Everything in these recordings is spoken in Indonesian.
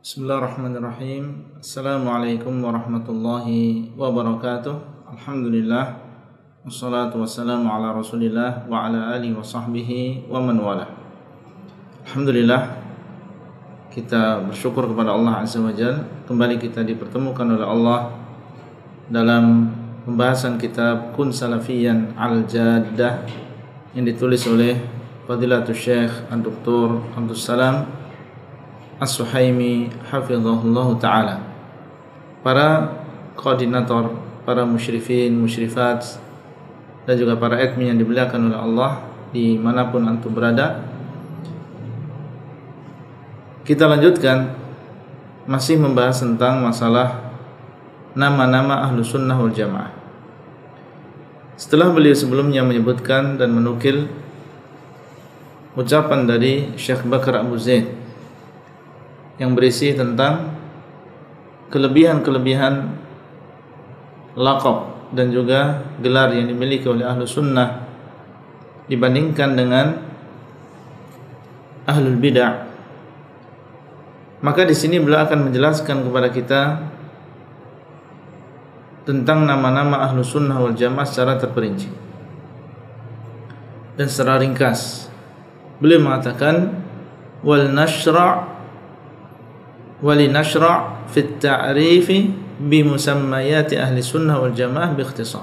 Bismillahirrahmanirrahim. Assalamualaikum warahmatullahi wabarakatuh. Alhamdulillah, wassalatu wassalamu ala rasulillah wa ala alihi wa sahbihi wa man wala. Alhamdulillah, kita bersyukur kepada Allah Azza wa Jalla. Kembali kita dipertemukan oleh Allah dalam pembahasan kitab Kun Salafiyan al-Jaddah yang ditulis oleh Fadilatul Syekh Dr. Abdul Salam As-Suhaimi hafizahullah ta'ala. Para koordinator, para musyrifin, musyrifat, dan juga para admin yang dimuliakan oleh Allah dimanapun antum berada, kita lanjutkan masih membahas tentang masalah nama-nama ahlu sunnah wal jamaah. Setelah beliau sebelumnya menyebutkan dan menukil ucapan dari Syekh Bakar Abu Zaid yang berisi tentang kelebihan-kelebihan laqab dan juga gelar yang dimiliki oleh ahlu sunnah dibandingkan dengan ahlul bid'ah. Maka di sini beliau akan menjelaskan kepada kita tentang nama-nama ahlu sunnah wal jamaah secara terperinci dan secara ringkas. Beliau mengatakan wal nashra' fi at-ta'rifi bi musammayati ahli sunnah wal jamaah bi ikhtisar.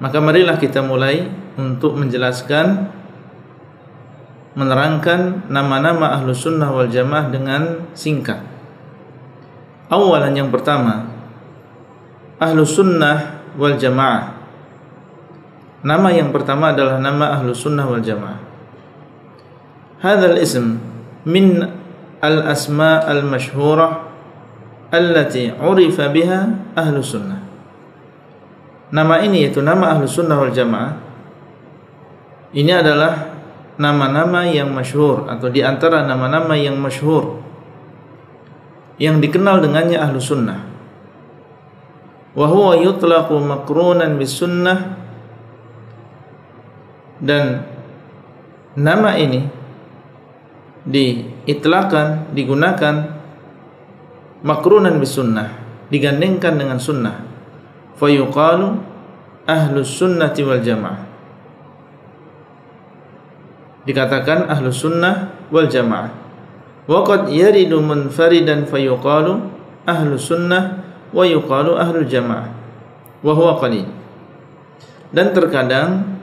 Maka marilah kita mulai untuk menjelaskan, menerangkan nama-nama ahlu sunnah wal jamaah dengan singkat. Awalan, yang pertama, ahlu sunnah wal jamaah. Nama yang pertama adalah nama ahlu sunnah wal jamaah. Hadzal ism min al-asma' al-mashhurah allati 'urifa biha ahlu sunnah. Nama ini, yaitu nama ahlu sunnah wal jamaah, ini adalah nama-nama yang masyhur atau di antara nama-nama yang masyhur yang dikenal dengannya ahlu sunnah. Wa huwa yutlaqu maqrunan bis sunnah, dan nama ini diitlaqkan, digunakan makrunan bis sunnah, digandengkan dengan sunnah. Fa yuqalu ahlus sunnati wal jamaah, dikatakan ahlus sunnah wal jamaah. Wa qad yaridu munfaridan fa yuqalu ahlus sunnah wa yuqalu ahlul jamaah wa huwa qalil. Dan terkadang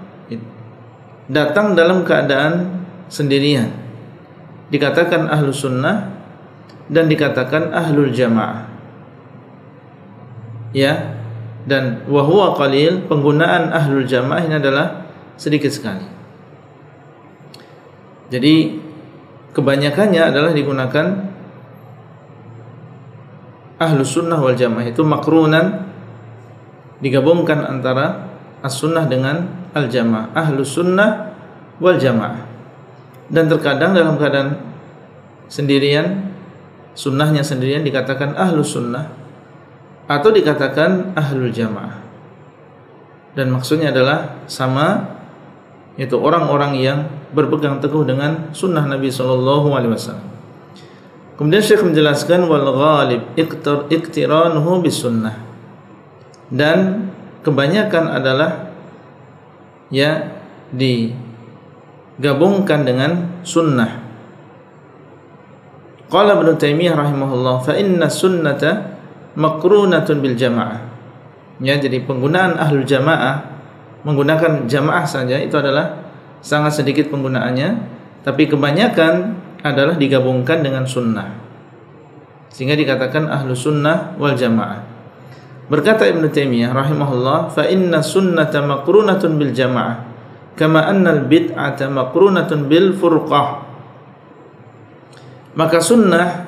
datang dalam keadaan sendirian, dikatakan ahlu sunnah dan dikatakan ahlul jamaah, ya. Dan wahuwa qalil, penggunaan ahlul jamaah ini adalah sedikit sekali. Jadi kebanyakannya adalah digunakan ahlus sunnah wal jamaah, itu makrunan, digabungkan antara as-sunnah dengan al-jamaah, ahlus sunnah wal jamaah. Dan terkadang dalam keadaan sendirian, sunnahnya sendirian, dikatakan ahlus sunnah atau dikatakan ahlul jamaah. Dan maksudnya adalah sama, yaitu orang-orang yang berpegang teguh dengan sunnah Nabi SAW. Kemudian Syekh menjelaskan wal ghalib iqtiranuhu bis sunnah, dan kebanyakan adalah digabungkan dengan sunnah. Qala Ibnu Taimiyah rahimahullah, fa inna sunnata makrunatun bil jamaah. Ya, jadi penggunaan ahlul jamaah, menggunakan jamaah saja, itu adalah sangat sedikit penggunaannya, tapi kebanyakan adalah digabungkan dengan sunnah, sehingga dikatakan ahlus sunnah wal jamaah. Berkata Ibnu Taimiyah rahimahullah, fa inna sunnata makrunatun bil jamaah kama annal bid'ata makrunatun bil furqah. Maka sunnah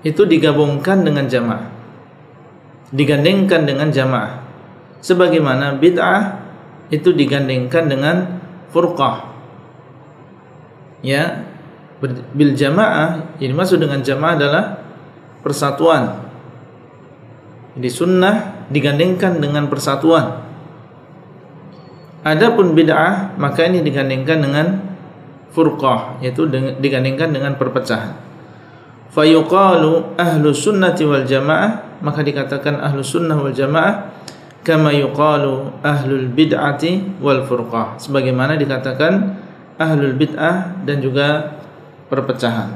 itu digabungkan dengan jamaah, digandengkan dengan jamaah, sebagaimana bid'ah itu digandengkan dengan furqah. Ya, bil jamaah, ini maksud dengan jamaah adalah persatuan. Jadi sunnah digandengkan dengan persatuan. Adapun bid'ah, maka ini digandengkan dengan furqah, yaitu digandengkan dengan perpecahan. fayuqalu ahlus sunnati wal jamaah, maka dikatakan ahlus sunnah wal jamaah, kama yuqalu ahlul bid'ati wal furqah, sebagaimana dikatakan ahlul bid'ah dan juga perpecahan.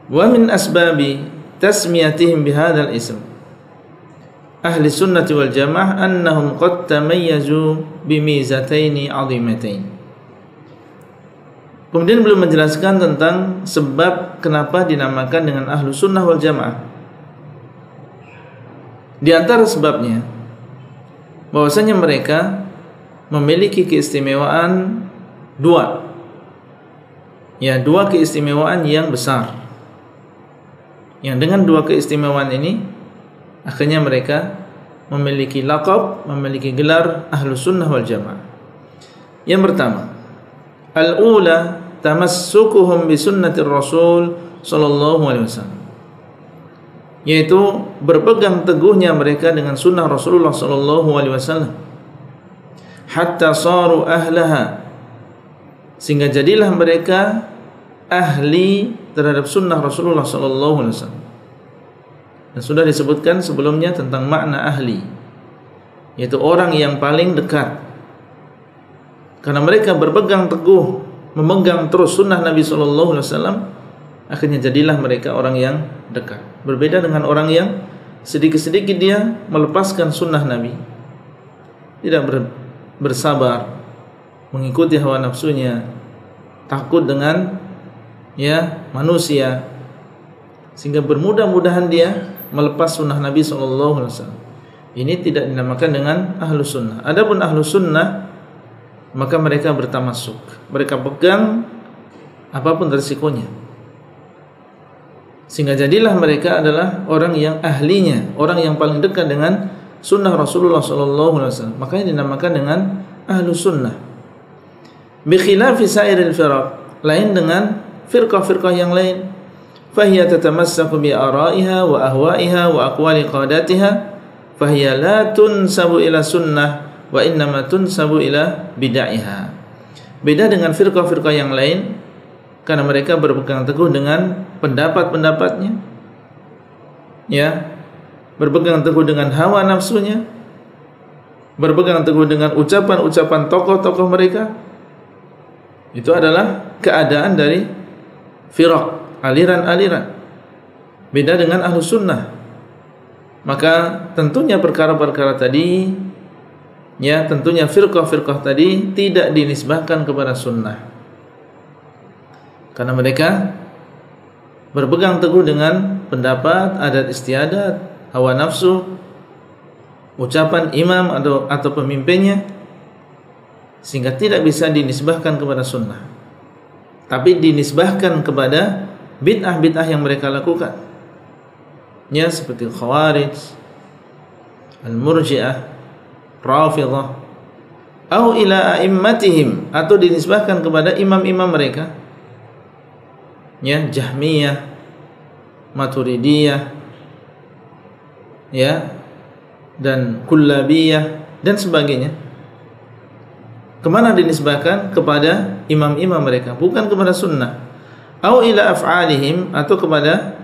Wa min asbabi tasmiyatihim bihadzal ism ahli sunnati wal jamaah annahum qad tamayyazu bimizataini 'azimatain. Kemudian beliau menjelaskan tentang sebab kenapa dinamakan dengan ahlu sunnah wal jamaah. Di antara sebabnya bahwasanya mereka memiliki keistimewaan dua keistimewaan yang besar, yang dengan dua keistimewaan ini akhirnya mereka memiliki laqab, memiliki gelar ahlu sunnah wal jamaah. Yang pertama, al-ula tamassukuhum bi sunnatir rasul sallallahu alaihi wasallam, yaitu berpegang teguhnya mereka dengan sunnah Rasulullah sallallahu alaihi wasallam, hatta saru ahlaha, sehingga jadilah mereka ahli terhadap sunnah Rasulullah sallallahu alaihi wasallam. Dan sudah disebutkan sebelumnya tentang makna ahli, yaitu orang yang paling dekat. Karena mereka berpegang teguh, memegang terus sunnah Nabi sallallahu alaihi wasallam, akhirnya jadilah mereka orang yang dekat. Berbeda dengan orang yang sedikit-sedikit dia melepaskan sunnah Nabi, tidak bersabar, mengikuti hawa nafsunya, takut dengan manusia, sehingga bermudah-mudahan dia melepas sunnah Nabi sallallahu alaihi wasallam. Ini tidak dinamakan dengan ahlu sunnah. Adapun ahlu sunnah, maka mereka bertamasuk, mereka pegang apapun resikonya, sehingga jadilah mereka adalah orang yang ahlinya, orang yang paling dekat dengan sunnah Rasulullah sallallahu alaihi wasallam. Makanya dinamakan dengan ahlu sunnah. Bi khilafi sairil firaq, lain dengan firqah-firqah yang lain. Fahiya tatamassaku bi ara'iha wa ahwa'iha wa aqwali qadatiha, fahiya la tunsabu ila sunnah wa innama tunsabu ila bid'aiha. Beda dengan firqah-firqah yang lain, karena mereka berpegang teguh dengan pendapat-pendapatnya, berpegang teguh dengan hawa nafsunya, berpegang teguh dengan ucapan-ucapan tokoh-tokoh mereka. Itu adalah keadaan dari firaq, aliran-aliran. Beda dengan ahlu sunnah. Maka tentunya perkara-perkara tadi, tentunya firqah-firqah tadi tidak dinisbahkan kepada sunnah, karena mereka berpegang teguh dengan pendapat, adat istiadat, hawa nafsu, ucapan imam atau pemimpinnya, sehingga tidak bisa dinisbahkan kepada sunnah, tapi dinisbahkan kepada bid'ah-bid'ah yang mereka lakukan, seperti Khawarij, Al-Murji'ah, Rafidhah, atau ila a'immatihim, atau dinisbahkan kepada imam-imam mereka, Jahmiyah, Maturidiyah, dan Kullabiyah dan sebagainya. Kemana dinisbahkan? Kepada imam-imam mereka, bukan kepada sunnah. Au ila af'alihim, atau kepada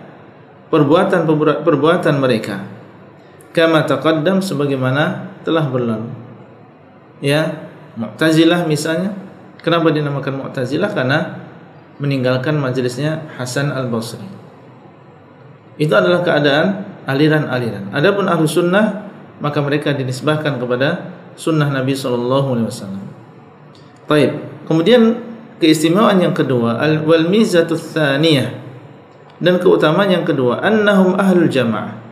perbuatan mereka. Kama taqaddam, sebagaimana telah berlalu. Mu'tazilah misalnya. Kenapa dinamakan Mu'tazilah? Karena meninggalkan majelisnya Hasan al-Basri. Itu adalah keadaan aliran-aliran. Adapun ahlu sunnah, maka mereka dinisbahkan kepada sunnah Nabi SAW. Baik. Kemudian keistimewaan yang kedua, wal mizatu tsaniyah, dan keutamaan yang kedua, annahum ahlul jamaah.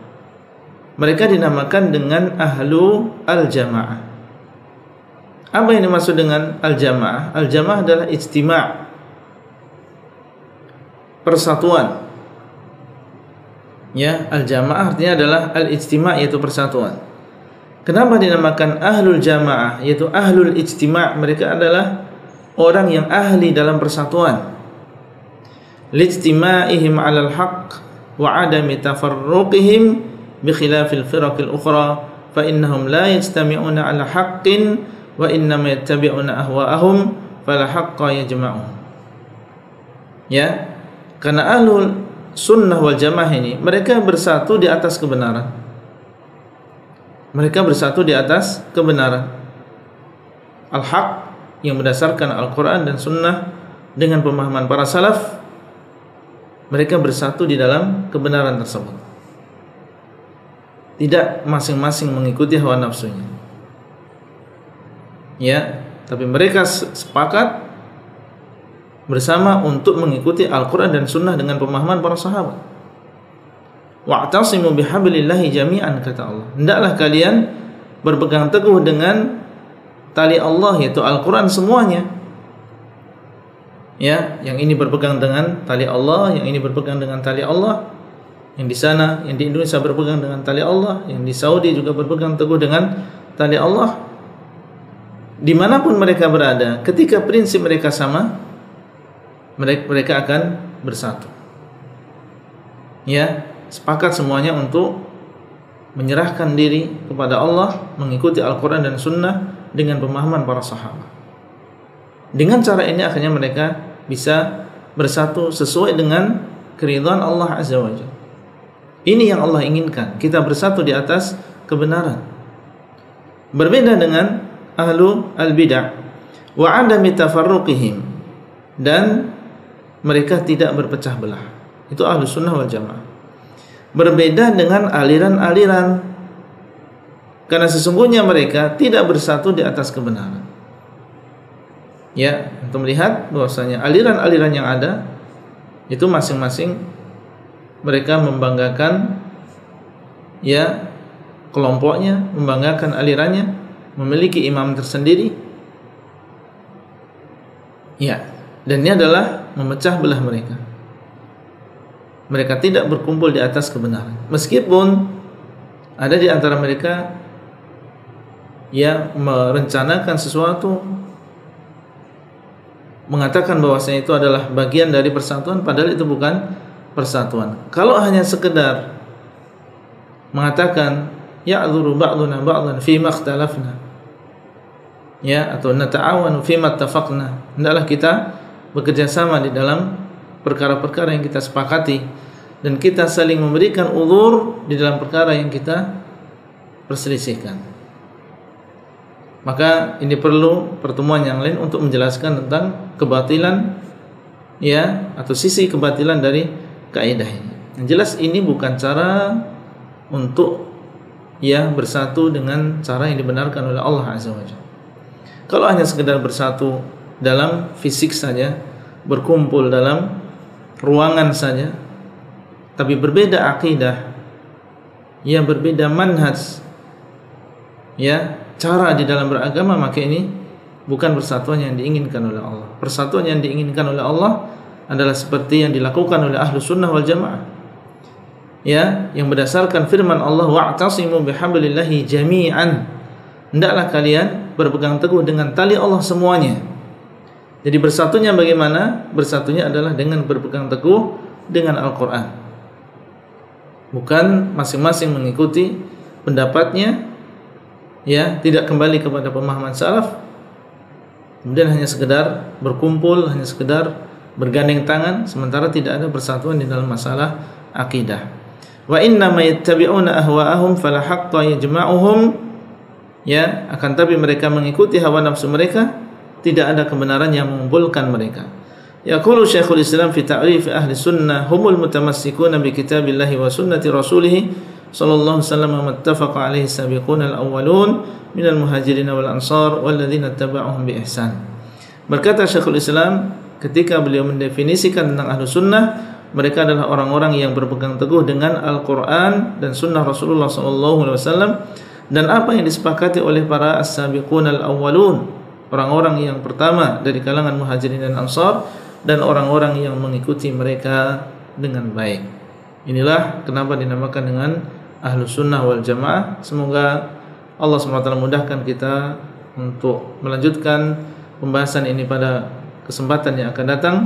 Mereka dinamakan dengan ahlu al-jamaah. Apa yang dimaksud dengan al-jamaah? Al-jamaah adalah ijtima', persatuan. Al-jamaah artinya adalah al-ijtima', yaitu persatuan. Kenapa dinamakan ahlul jamaah, yaitu ahlul ijtima'? Mereka adalah orang yang ahli dalam persatuan. Lijtima'ihim 'alal haqq wa 'adami tafarruqihim bi khilafil firaqil ukhra, fa innahum la yajtami'una 'ala haqqin wa innama yattabi'una ahwa'ahum fala haqqa yajma'uhum. Karena ahlul sunnah wal jamaah ini mereka bersatu di atas kebenaran. Mereka bersatu di atas kebenaran. Al-haq yang berdasarkan Al-Quran dan Sunnah dengan pemahaman para salaf, mereka bersatu di dalam kebenaran tersebut. Tidak masing-masing mengikuti hawa nafsunya. Ya, tapi mereka sepakat bersama untuk mengikuti Al-Quran dan Sunnah dengan pemahaman para sahabat. Wa'tasimu bihablillahi jami'an, kata Allah. Hendaklah kalian berpegang teguh dengan tali Allah, yaitu Al-Quran semuanya. Ya, yang ini berpegang dengan tali Allah, yang ini berpegang dengan tali Allah, yang di sana, yang di Indonesia berpegang dengan tali Allah, yang di Saudi juga berpegang teguh dengan tali Allah. Dimanapun mereka berada, ketika prinsip mereka sama, mereka akan bersatu. Ya, sepakat semuanya untuk menyerahkan diri kepada Allah, mengikuti Al-Quran dan Sunnah dengan pemahaman para sahabat. Dengan cara ini akhirnya mereka bisa bersatu sesuai dengan keridhaan Allah Azza wa Jalla. Ini yang Allah inginkan, kita bersatu di atas kebenaran. Berbeda dengan ahlu al-bid'ah wa adami tafarruqihim, dan mereka tidak berpecah belah. Itu ahlu sunnah wal jamaah. Berbeda dengan aliran-aliran, karena sesungguhnya mereka tidak bersatu di atas kebenaran. Ya, untuk melihat bahwasanya aliran-aliran yang ada itu masing-masing mereka membanggakan ya kelompoknya, membanggakan alirannya, memiliki imam tersendiri. Ya, dan ini adalah memecah belah mereka. Mereka tidak berkumpul di atas kebenaran. Meskipun ada di antara mereka yang merencanakan sesuatu, mengatakan bahwasanya itu adalah bagian dari persatuan, padahal itu bukan persatuan. Kalau hanya sekedar mengatakan ya'dzuru ba'duna ba'dan fima ikhtalafna, ya, atau nata'awanu fima ittafaqna, hendaklah kita bekerja sama di dalam perkara-perkara yang kita sepakati, dan kita saling memberikan uzur di dalam perkara yang kita perselisihkan. Maka ini perlu pertemuan yang lain untuk menjelaskan tentang kebatilan, ya, atau sisi kebatilan dari kaidah ini. Yang jelas ini bukan cara untuk ya bersatu dengan cara yang dibenarkan oleh Allah Azza wa Jalla. Kalau hanya sekedar bersatu dalam fisik saja, berkumpul dalam ruangan saja, tapi berbeda akidah, ya, berbeda manhaj, ya, cara di dalam beragama, maka ini bukan persatuan yang diinginkan oleh Allah. Persatuan yang diinginkan oleh Allah adalah seperti yang dilakukan oleh ahlu sunnah wal jamaah, ya, yang berdasarkan firman Allah, wa'tasimu bihablillahi jami'an, hendaklah kalian berpegang teguh dengan tali Allah semuanya. Jadi bersatunya bagaimana? Bersatunya adalah dengan berpegang teguh dengan Al-Quran, bukan masing-masing mengikuti pendapatnya, ya, tidak kembali kepada pemahaman salaf, kemudian hanya sekedar berkumpul, hanya sekedar bergandeng tangan, sementara tidak ada persatuan di dalam masalah akidah. Wa inna ma yattabi'una ahwa'ahum fala haqqa yajma'uhum, ya, akan tapi mereka mengikuti hawa nafsu mereka, tidak ada kebenaran yang mengumpulkan mereka. Yaqulu Syekhul Islam fi ta'rif ahli sunnah humul mutamassikuna bi kitabillahi wa sunnati rasulih sallallahu alaihi wasallam muttafaqa alaihi sabiquna al-awwalun minal muhajirin wal ansar walladzina tabauhum bi ihsan. Berkata Syekhul Islam ketika beliau mendefinisikan tentang ahlu sunnah, mereka adalah orang-orang yang berpegang teguh dengan Al-Quran dan sunnah Rasulullah sallallahu alaihi wasallam, dan apa yang disepakati oleh para as-sabiqun al-awwalun, orang-orang yang pertama dari kalangan muhajirin dan ansar, dan orang-orang yang mengikuti mereka dengan baik. Inilah kenapa dinamakan dengan ahlu sunnah wal jamaah. Semoga Allah SWT mudahkan kita untuk melanjutkan pembahasan ini pada kesempatan yang akan datang.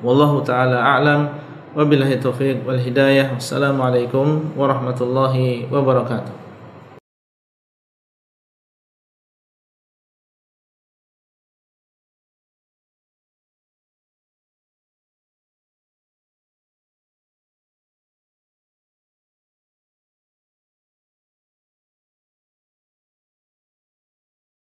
Wallahu ta'ala a'lam, wabillahi taufiq wal hidayah. Wassalamualaikum warahmatullahi wabarakatuh.